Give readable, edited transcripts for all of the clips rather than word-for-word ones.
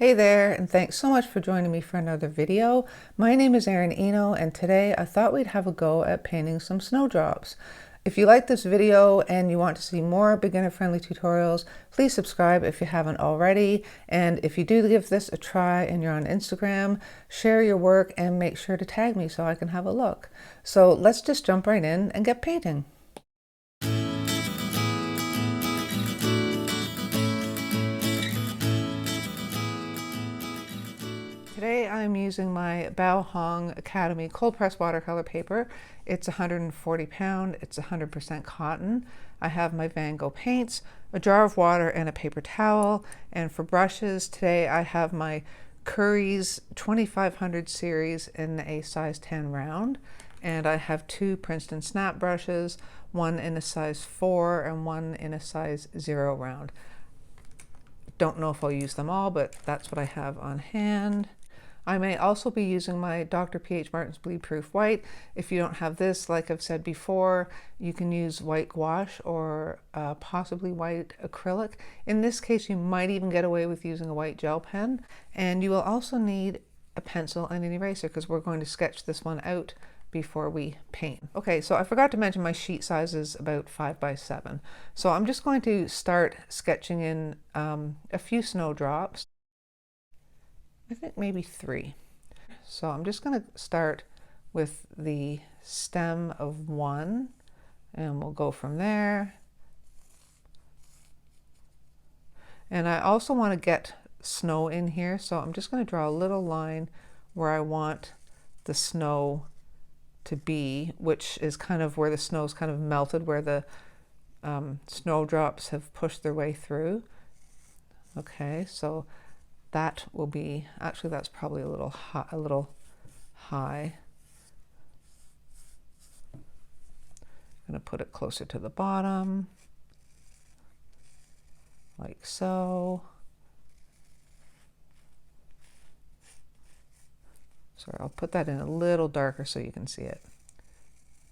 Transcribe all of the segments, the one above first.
Hey there, and thanks so much for joining me for another video. My name is Erin Eno, and today I thought we'd have a go at painting some snowdrops. If you like this video and you want to see more beginner-friendly tutorials, please subscribe if you haven't already. And if you do give this a try and you're on Instagram, share your work and make sure to tag me so I can have a look. So let's just jump right in and get painting. Today I'm using my Baohong Academy cold press watercolor paper. It's 140 pound, it's 100% cotton. I have my Van Gogh paints, a jar of water and a paper towel. And for brushes, today I have my Curry's 2500 series in a size 10 round. And I have two Princeton snap brushes, one in a size 4 and one in a size 0 round. Don't know if I'll use them all, but that's what I have on hand. I may also be using my Dr. P.H. Martin's Bleed Proof White. If you don't have this, like I've said before, you can use white gouache or possibly white acrylic. In this case, you might even get away with using a white gel pen. And you will also need a pencil and an eraser because we're going to sketch this one out before we paint. Okay, so I forgot to mention my sheet size is about 5 by 7. So I'm just going to start sketching in a few snowdrops. I think maybe 3. So I'm just going to start with the stem of 1 and we'll go from there. And I also want to get snow in here, so I'm just going to draw a little line where I want the snow to be, which is kind of where the snow's kind of melted, where the snowdrops have pushed their way through. Okay, so that will be, actually that's probably a little high. I'm going to put it closer to the bottom, like so. Sorry, I'll put that in a little darker so you can see it.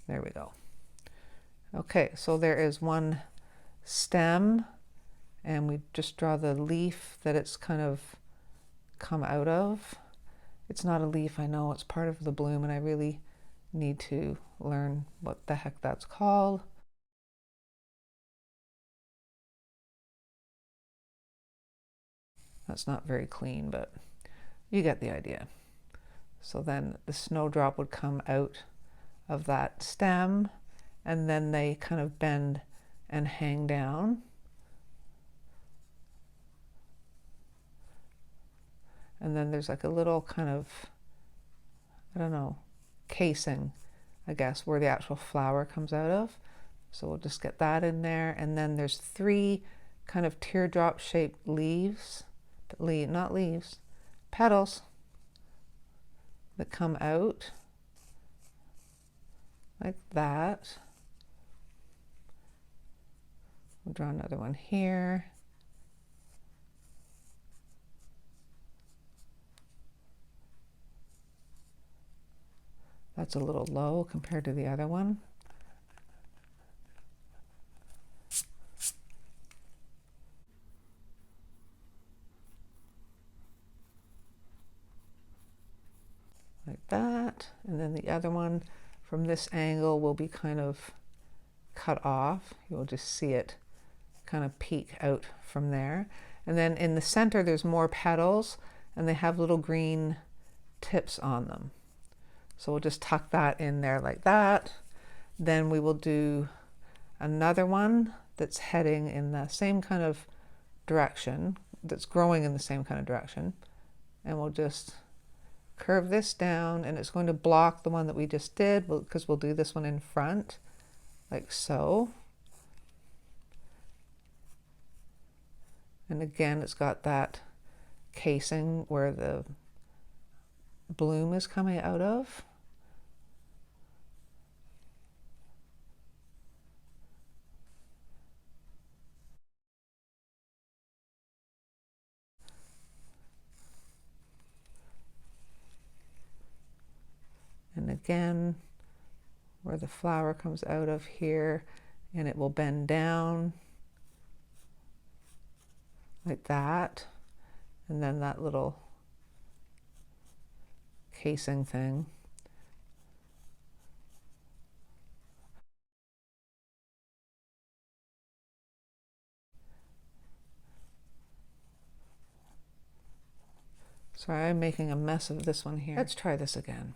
There we go. Okay, so there is one stem, and we just draw the leaf that it's kind of come out of. It's not a leaf, I know, it's part of the bloom, and I really need to learn what the heck that's called. That's not very clean, but you get the idea. So then the snowdrop would come out of that stem, and then they kind of bend and hang down. And then there's like a little kind of, I don't know, casing, I guess, where the actual flower comes out of. So we'll just get that in there. And then there's 3 kind of teardrop shaped leaves, not leaves, petals that come out like that. We'll draw another one here. That's a little low compared to the other one. Like that. And then the other one from this angle will be kind of cut off. You'll just see it kind of peek out from there. And then in the center there's more petals, and they have little green tips on them. So we'll just tuck that in there like that. Then we will do another one that's heading in the same kind of direction, that's growing in the same kind of direction. And we'll just curve this down, and it's going to block the one that we just did, because we'll do this one in front, like so. And again, it's got that casing where the bloom is coming out of. And again, where the flower comes out of here, and it will bend down like that. and then that little casing thing. Sorry, I'm making a mess of this one here. Let's try this again.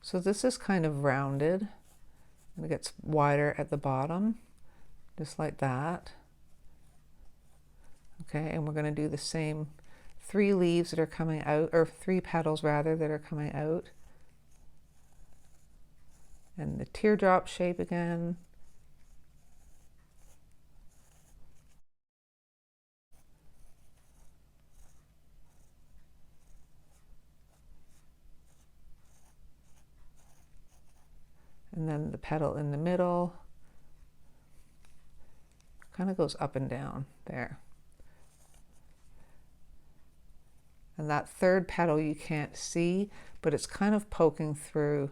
So this is kind of rounded, and it gets wider at the bottom, just like that. Okay, and we're going to do the same 3 leaves that are coming out, or 3 petals rather, that are coming out. And the teardrop shape again. And then the petal in the middle kind of goes up and down there. And that 3rd petal you can't see, but it's kind of poking through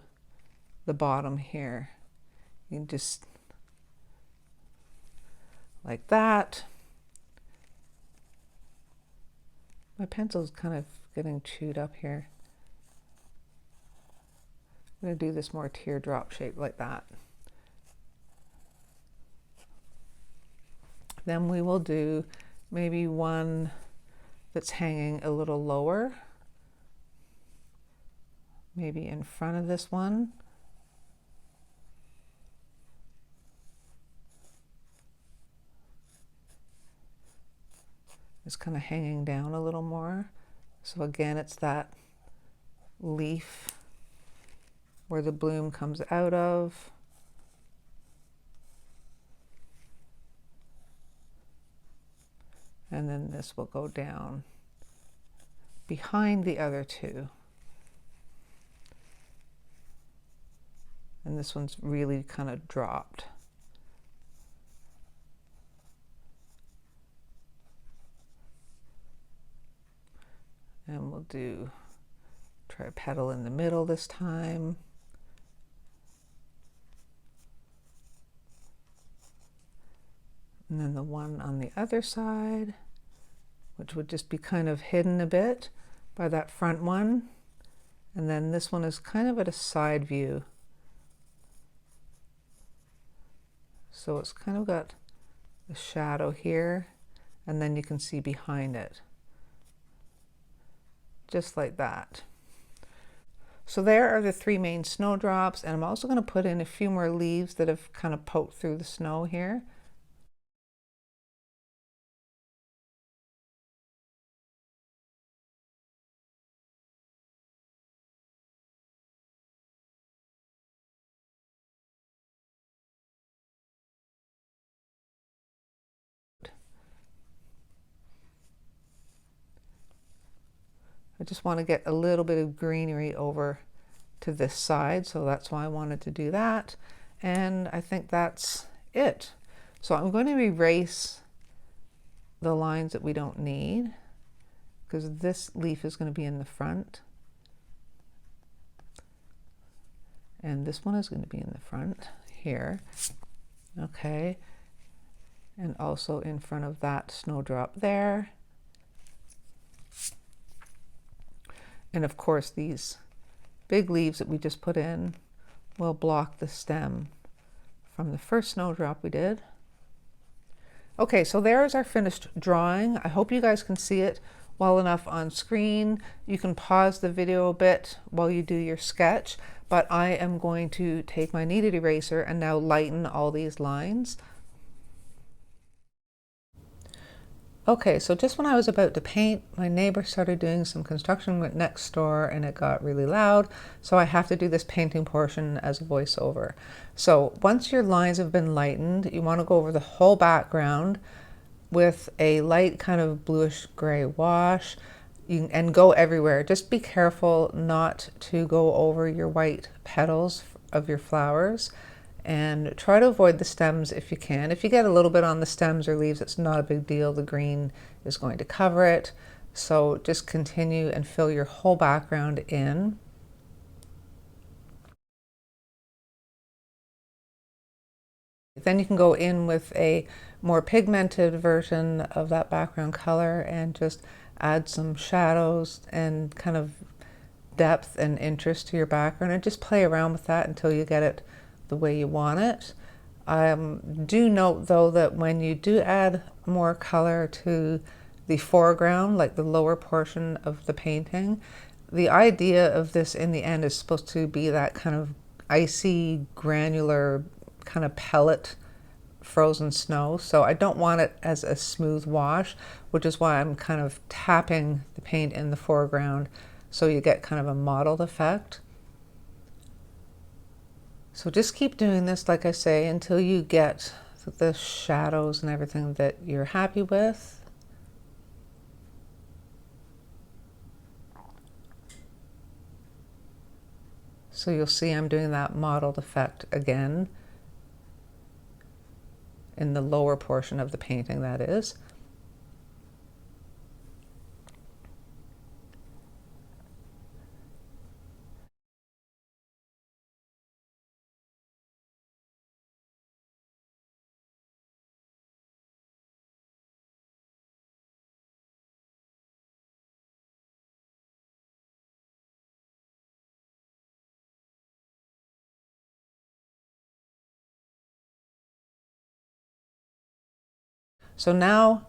the bottom here. You can just, like that. My pencil's kind of getting chewed up here. I'm going to do this more teardrop shape like that. Then we will do maybe one that's hanging a little lower, maybe in front of this one. It's kind of hanging down a little more. So again, it's that leaf where the bloom comes out of. And then this will go down behind the other 2. And this one's really kind of dropped. And we'll try a petal in the middle this time. And then the one on the other side, which would just be kind of hidden a bit by that front one. And then this one is kind of at a side view. So it's kind of got a shadow here, and then you can see behind it. Just like that. So there are the 3 main snowdrops, and I'm also going to put in a few more leaves that have kind of poked through the snow here. I just want to get a little bit of greenery over to this side, so that's why I wanted to do that. And I think that's it. So I'm going to erase the lines that we don't need, because this leaf is going to be in the front. And this one is going to be in the front here. Okay. And also in front of that snowdrop there. And of course, these big leaves that we just put in will block the stem from the first snowdrop we did. Okay, so there's our finished drawing. I hope you guys can see it well enough on screen. You can pause the video a bit while you do your sketch, but I am going to take my kneaded eraser and now lighten all these lines. Okay, so just when I was about to paint, my neighbor started doing some construction next door and it got really loud, so I have to do this painting portion as a voiceover. So once your lines have been lightened, you want to go over the whole background with a light kind of bluish gray wash and go everywhere. Just be careful not to go over your white petals of your flowers. And try to avoid the stems if you can. If you get a little bit on the stems or leaves, it's not a big deal. The green is going to cover it. So just continue and fill your whole background in. Then you can go in with a more pigmented version of that background color and just add some shadows and kind of depth and interest to your background, and just play around with that until you get it the way you want it. Do note though that when you do add more color to the foreground, like the lower portion of the painting, the idea of this in the end is supposed to be that kind of icy, granular, kind of pellet frozen snow. So I don't want it as a smooth wash, which is why I'm kind of tapping the paint in the foreground so you get kind of a mottled effect. So just keep doing this, like I say, until you get the shadows and everything that you're happy with. So you'll see I'm doing that mottled effect again in the lower portion of the painting, that is. So now,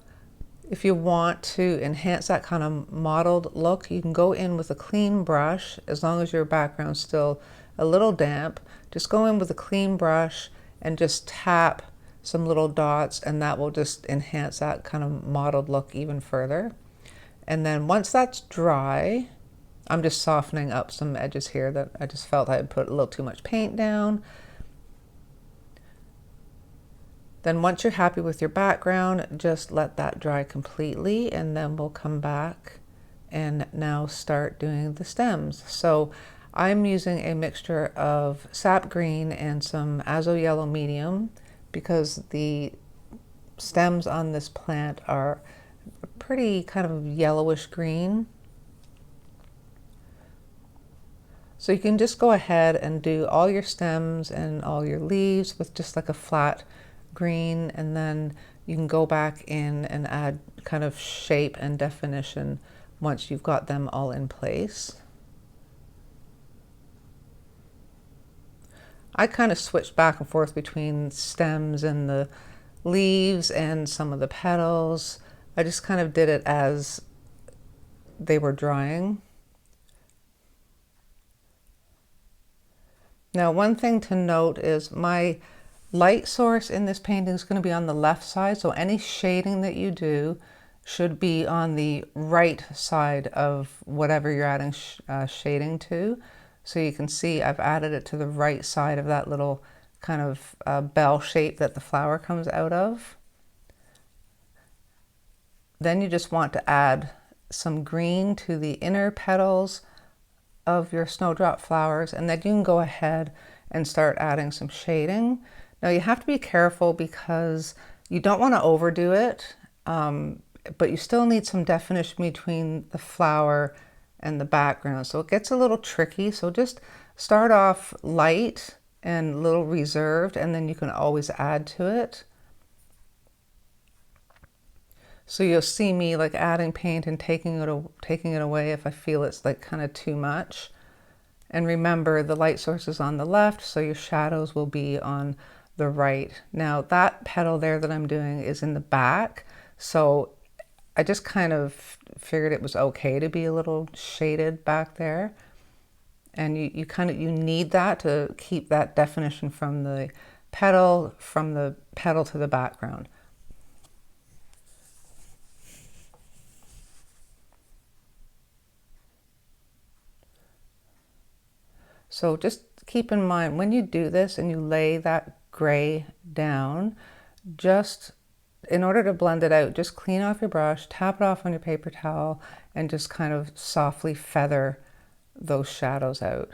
if you want to enhance that kind of mottled look, you can go in with a clean brush, as long as your background's still a little damp. Just go in with a clean brush and just tap some little dots, and that will just enhance that kind of mottled look even further. And then once that's dry, I'm just softening up some edges here that I just felt I had put a little too much paint down. Then once you're happy with your background, just let that dry completely, and then we'll come back and now start doing the stems. So I'm using a mixture of sap green and some azo yellow medium because the stems on this plant are pretty kind of yellowish green. So you can just go ahead and do all your stems and all your leaves with just like a flat green, and then you can go back in and add kind of shape and definition once you've got them all in place. I kind of switched back and forth between stems and the leaves and some of the petals. I just kind of did it as they were drying. Now, one thing to note is my light source in this painting is going to be on the left side, so any shading that you do should be on the right side of whatever you're adding shading to. So you can see I've added it to the right side of that little kind of bell shape that the flower comes out of. Then you just want to add some green to the inner petals of your snowdrop flowers, and then you can go ahead and start adding some shading. Now you have to be careful because you don't want to overdo it, but you still need some definition between the flower and the background. So it gets a little tricky. So just start off light and a little reserved, and then you can always add to it. So you'll see me like adding paint and taking it away if I feel it's like kind of too much. And remember, the light source is on the left, so your shadows will be on the right. Now that petal there that I'm doing is in the back, so I just kind of figured it was okay to be a little shaded back there. And you need that to keep that definition from the petal to the background. So just keep in mind when you do this and you lay that gray down, just in order to blend it out, just clean off your brush, tap it off on your paper towel, and just kind of softly feather those shadows out.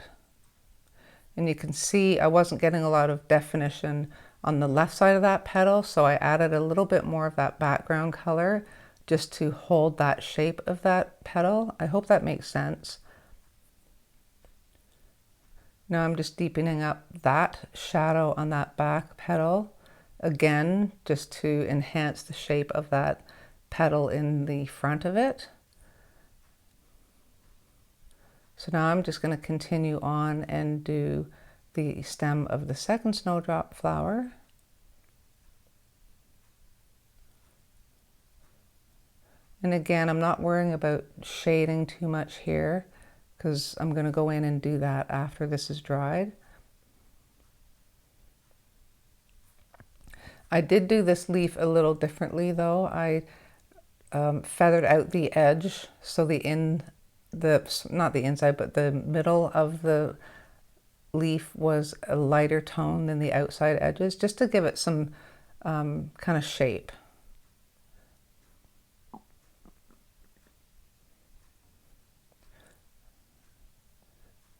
And you can see I wasn't getting a lot of definition on the left side of that petal, so I added a little bit more of that background color just to hold that shape of that petal. I hope that makes sense. Now I'm just deepening up that shadow on that back petal again, just to enhance the shape of that petal in the front of it. So now I'm just going to continue on and do the stem of the second snowdrop flower. And again, I'm not worrying about shading too much here because I'm going to go in and do that after this is dried. I did do this leaf a little differently though. I feathered out the edge, so not the inside, but the middle of the leaf was a lighter tone than the outside edges, just to give it some kind of shape.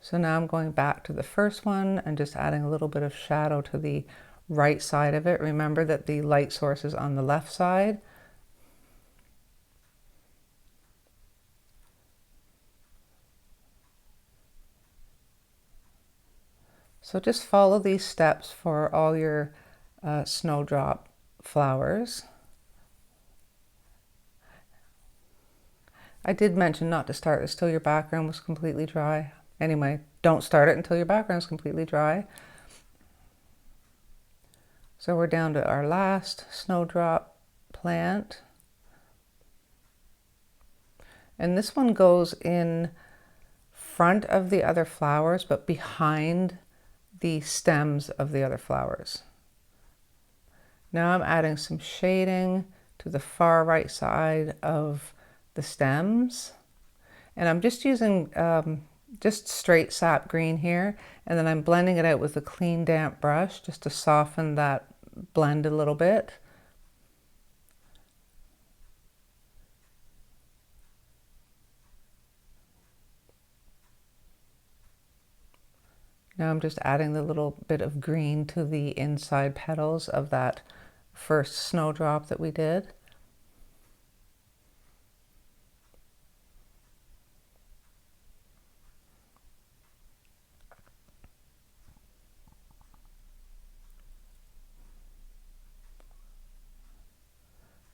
So now I'm going back to the first one and just adding a little bit of shadow to the right side of it. Remember that the light source is on the left side. So just follow these steps for all your snowdrop flowers. I did mention not to start this till your background was completely dry. Anyway, don't start it until your background is completely dry. So we're down to our last snowdrop plant. And this one goes in front of the other flowers, but behind the stems of the other flowers. Now I'm adding some shading to the far right side of the stems. And I'm just using just straight sap green here, and then I'm blending it out with a clean damp brush just to soften that blend a little bit. Now I'm just adding the little bit of green to the inside petals of that first snowdrop that we did.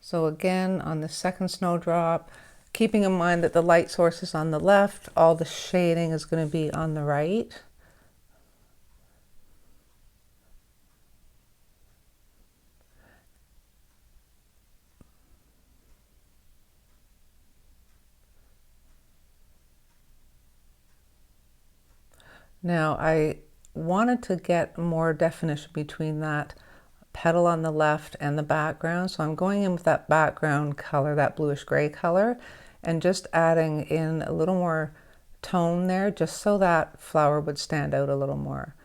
So again, on the second snowdrop, keeping in mind that the light source is on the left, all the shading is going to be on the right. Now I wanted to get more definition between that petal on the left and the background, so I'm going in with that background color, that bluish gray color, and just adding in a little more tone there, just so that flower would stand out a little more.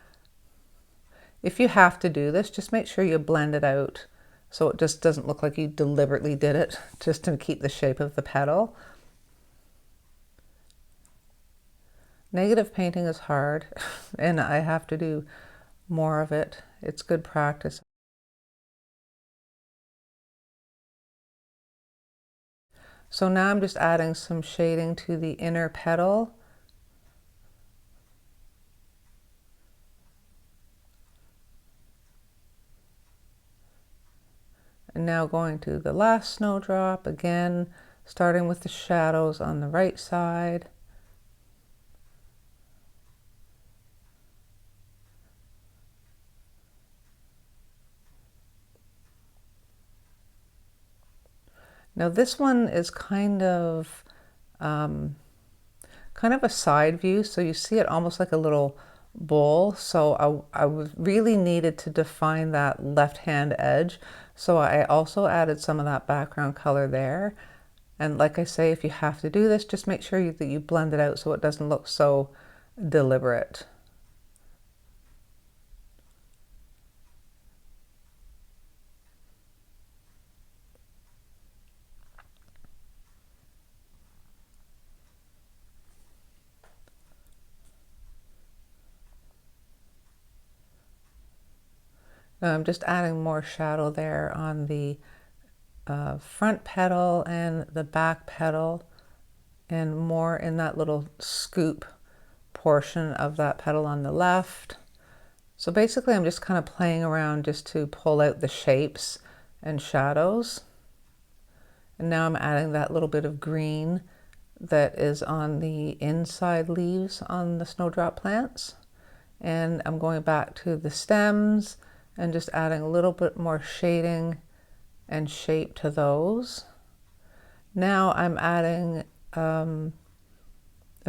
If you have to do this, just make sure you blend it out so it just doesn't look like you deliberately did it just to keep the shape of the petal. Negative painting is hard and I have to do more of it. It's good practice. So now I'm just adding some shading to the inner petal. And now going to the last snowdrop, again, starting with the shadows on the right side. Now this one is kind of a side view, so you see it almost like a little bowl. So I really needed to define that left-hand edge. So I also added some of that background color there. And like I say, if you have to do this, just make sure that you blend it out so it doesn't look so deliberate. Now I'm just adding more shadow there on the front petal and the back petal, and more in that little scoop portion of that petal on the left. So basically I'm just kind of playing around just to pull out the shapes and shadows. And now I'm adding that little bit of green that is on the inside leaves on the snowdrop plants. And I'm going back to the stems and just adding a little bit more shading and shape to those. Now I'm adding a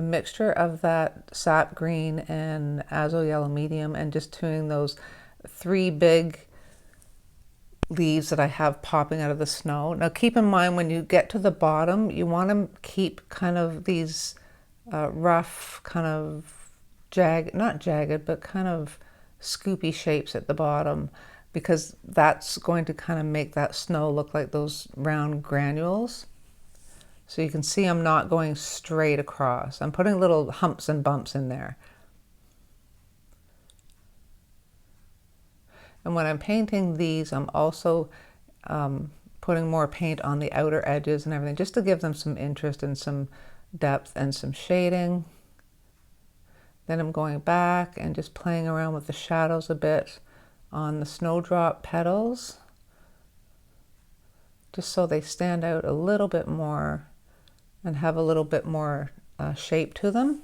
mixture of that sap green and azo yellow medium and just doing those 3 big leaves that I have popping out of the snow. Now keep in mind when you get to the bottom, you want to keep kind of these rough, kind of not jagged, but kind of scoopy shapes at the bottom, because that's going to kind of make that snow look like those round granules. So you can see I'm not going straight across. I'm putting little humps and bumps in there. And when I'm painting these, I'm also putting more paint on the outer edges and everything, just to give them some interest and some depth and some shading. Then I'm going back and just playing around with the shadows a bit on the snowdrop petals, just so they stand out a little bit more and have a little bit more shape to them.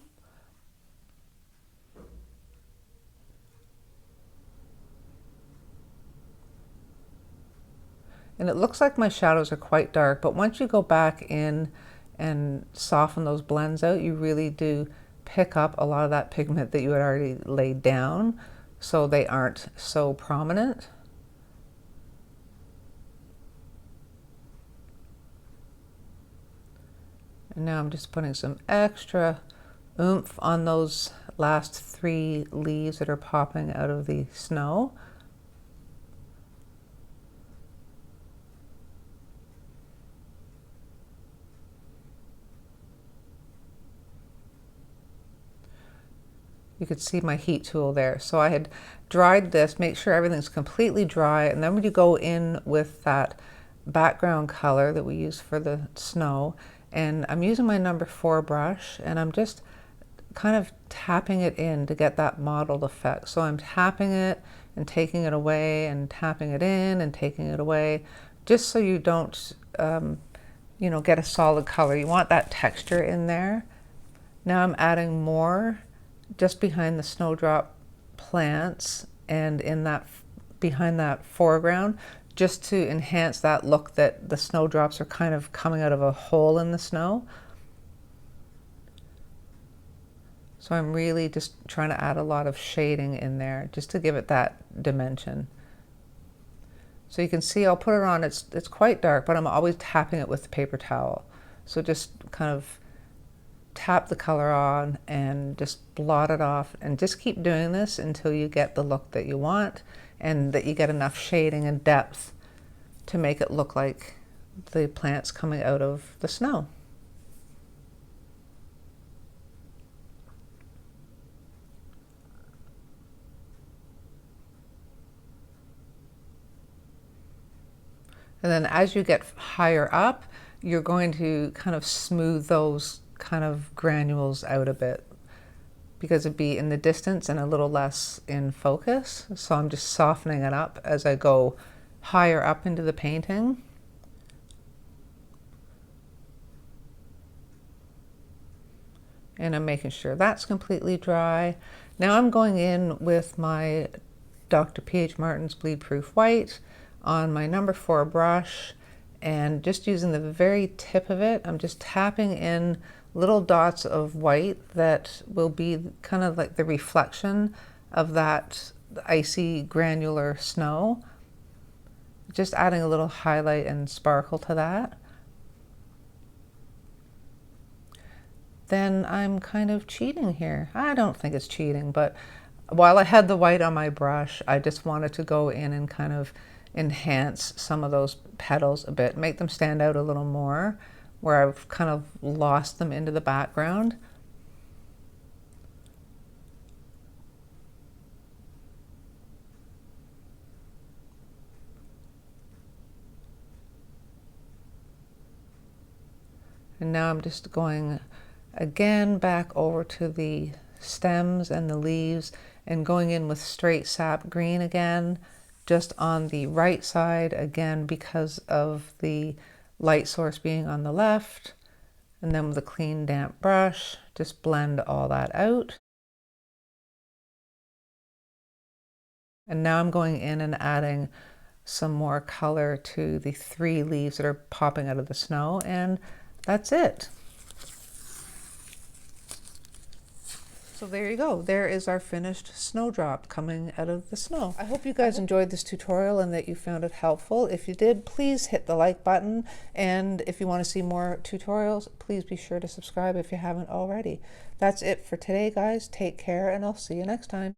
And it looks like my shadows are quite dark, but once you go back in and soften those blends out, you really do pick up a lot of that pigment that you had already laid down, so they aren't so prominent. And now I'm just putting some extra oomph on those last 3 leaves that are popping out of the snow. You could see my heat tool there. So I had dried this, make sure everything's completely dry, and then when you go in with that background color that we use for the snow, and I'm using my number 4 brush, and I'm just kind of tapping it in to get that mottled effect. So I'm tapping it and taking it away and tapping it in and taking it away, just so you don't, you know, get a solid color. You want that texture in there. Now I'm adding more just behind the snowdrop plants and in that behind that foreground, just to enhance that look that the snowdrops are kind of coming out of a hole in the snow. So I'm really just trying to add a lot of shading in there just to give it that dimension. So you can see I'll put it on, it's quite dark, but I'm always tapping it with the paper towel. So just kind of tap the color on and just blot it off, and just keep doing this until you get the look that you want and that you get enough shading and depth to make it look like the plants coming out of the snow. And then as you get higher up, you're going to kind of smooth those kind of granules out a bit, because it'd be in the distance and a little less in focus. So I'm just softening it up as I go higher up into the painting. And I'm making sure that's completely dry. Now I'm going in with my Dr. P.H. Martin's Bleed Proof White on my number 4 brush, and just using the very tip of it, I'm just tapping in little dots of white that will be kind of like the reflection of that icy granular snow. Just adding a little highlight and sparkle to that. Then I'm kind of cheating here. I don't think it's cheating, but while I had the white on my brush, I just wanted to go in and kind of enhance some of those petals a bit, make them stand out a little more, where I've kind of lost them into the background. And now I'm just going again back over to the stems and the leaves and going in with straight sap green again, just on the right side, again, because of the light source being on the left. And then with a clean, damp brush, just blend all that out. And now I'm going in and adding some more color to the 3 leaves that are popping out of the snow, and that's it. So there you go. There is our finished snowdrop coming out of the snow. I hope you guys enjoyed this tutorial and that you found it helpful. If you did, please hit the like button. And if you want to see more tutorials, please be sure to subscribe if you haven't already. That's it for today, guys. Take care, and I'll see you next time.